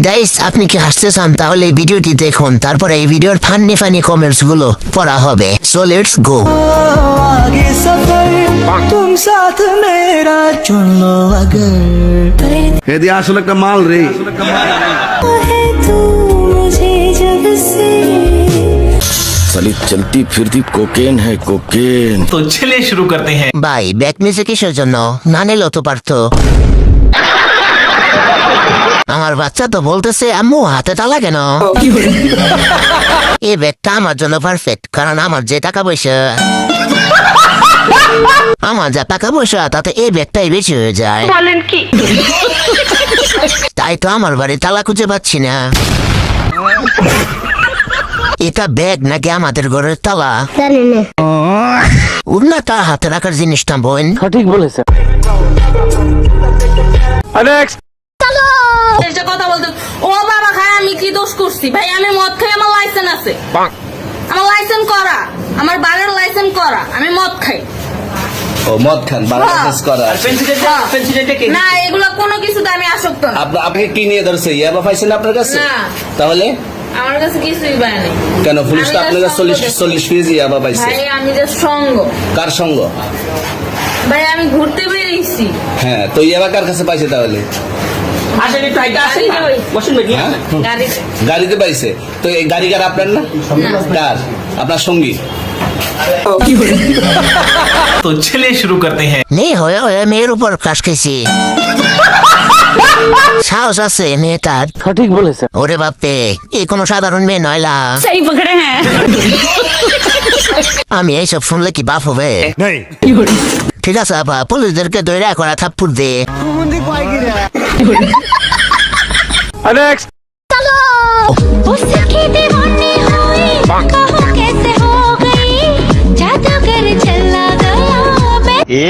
Guys, আপনি কি হাসতে চান তাহলে এই ভিডিওটি দেখুন, তারপরে এই ভিডিওর ফানি কমেন্টস গুলো পড়া হবে। So let's go. आगे सफर तुम साथ मेरा चुन लो अगर এদি আসলে একটা মাল রে। है तू मुझे जब से साली चलती फिरती कोकेन है कोकेन। तो चलिए शुरू करते हैं। ভাই ব্যাক নিচে কিসের জন্য? না নিলেও তো পারতো। আমার বাচ্চা তো বলতেছে আম্মু হাতে তালা কেন? এই ব্যাগটা আমার জন্য পারফেক্ট, কারণ আমার যে টাকা পয়সা আমার যা টাকা পয়সা তাতে এই ব্যাগটাই বেশি হয়ে যায়। বলেন কি? তাই তো আমার বাড়ি তালা খুঁজে পাচ্ছি না। এটা ব্যাগ নাকি আমাদের ঘরের তালা? উন্না তা হাতে রাখার জিনিসটা বোন। সঠিক বলেছে। এটা কথা বলতে ও বাবা খায় আমি কি দোষ করছি? ভাই আমি মদ খাই, আমার লাইসেন্স আছে, আমার লাইসেন্স করা, আমার বাড়ির লাইসেন্স করা, আমি মদ খাই। ও মদ খান, বাংলাদেশ করা। না এগুলো কোনো কিছুতে আমি আসক্ত না। আপনাকে কি নিয়ে ধরছে? ইয়াবা পাইছেন আপনার কাছে? না। তাহলে আমার কাছে কিছুই পায় নাই। কেন পুলিশ তো আমি আপনার কাছে just সঙ্গ 40 কেজি ইয়াবা পাইছে? ভাই আমি যে সঙ্গ, কার সঙ্গ? ভাই আমি ঘুরতে বেরিয়েছি। হ্যাঁ, তো ইয়াবা কার কাছে পাইছে তাহলে? হ্যাঁ? গাড়িতে। গাড়িতে পাইছে। তো এই গাড়ি কার, আপনার না? কার? আপনার সঙ্গী। तो चलिए शुरू करते हैं। নেই হয়ে হয়ে মেয়ের উপর ক্রাশ খেয়েছি। সাহস আছে মেয়েটার। সঠিক বলেছে। ওরে বাপে, এই কোনো সাধারণ মেয়ে নয়লা। সহি পকড়ে হ্যাঁ। আমি এইসব শুনলে কি বাপ হবে? ঠিক আছে আপা, পুলিশদেরকে দৈরা করা থাপ্পুর দে। उसकी दीवानी हुई कहो कैसे हो गई जादूगर चला गया मैं ए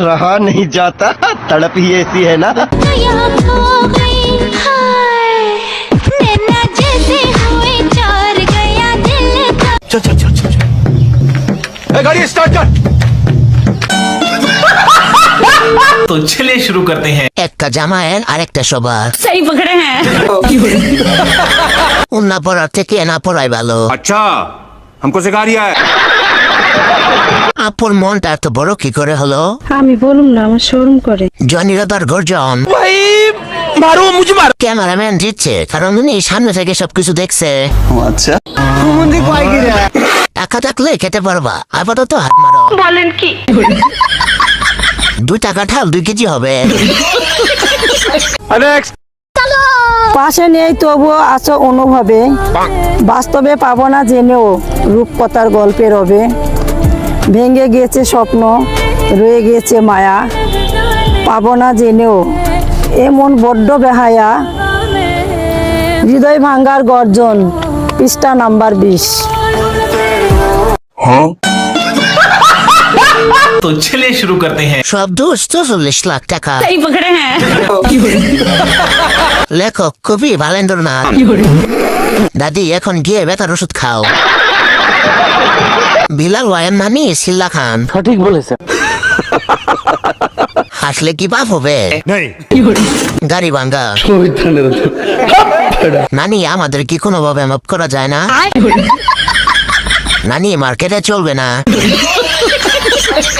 रहा नहीं जाता, तड़प ही ऐसी है ना। तो यहाँ खो गई हाय नैना जैसे हुए चोर गया दिल का गाड़ी स्टार्ट कर। तो चलिए शुरू करते हैं। একটা জামায়ের আর একটা সবার। সহি পকড়ে হ্যাঁ। উন্না পড়ার থেকে না পড়াই ভালো। আচ্ছা, हमको सिखा रिया है। আপুর মনটা এত বড় কি করে হলো? আমি বলুম না, আমার শোরুম করে। জনির আবার গর্জন। ক্যামেরাম্যান দিচ্ছে, কারণ উনি সামনে থেকে সবকিছু দেখছে। আচ্ছা, টাকা থাকলে খেতে পারবা, আপাতত হাত মারো। বলেন কি? 2 টাকা ঠাল 2 কেজি হবে। পাশে নেই তবুও আছো অনুভবে, বাস্তবে পাবো না জেনেও রূপকথার গল্পের হবে। ভেঙে গিয়েছে স্বপ্ন, রয়ে গিয়েছে মায়া, পাবো না জেনেও এমন বড্ড বেহায়া। হৃদয় ভাঙ্গার গর্জন, পৃষ্ঠা নাম্বার 20। तो चलिए शुरू करते हैं। সব দোষ 40 লাখ টাকা। সহি পকড়ে হ্যাঁ। লেখক কবি ভালেন্দ্রনাথ। দাদি এখন গিয়ে ব্যথার ওষুধ খাও। বিলাল ওয়ান নানি সিল্লা খান। সঠিক বলেছে। হাসলে কি পাপ হবে? গাড়ি ভাঙ্গা। নানি আমাদের কি কোনোভাবে মাফ করা যায় না? নানি মার্কেটে চলবে না।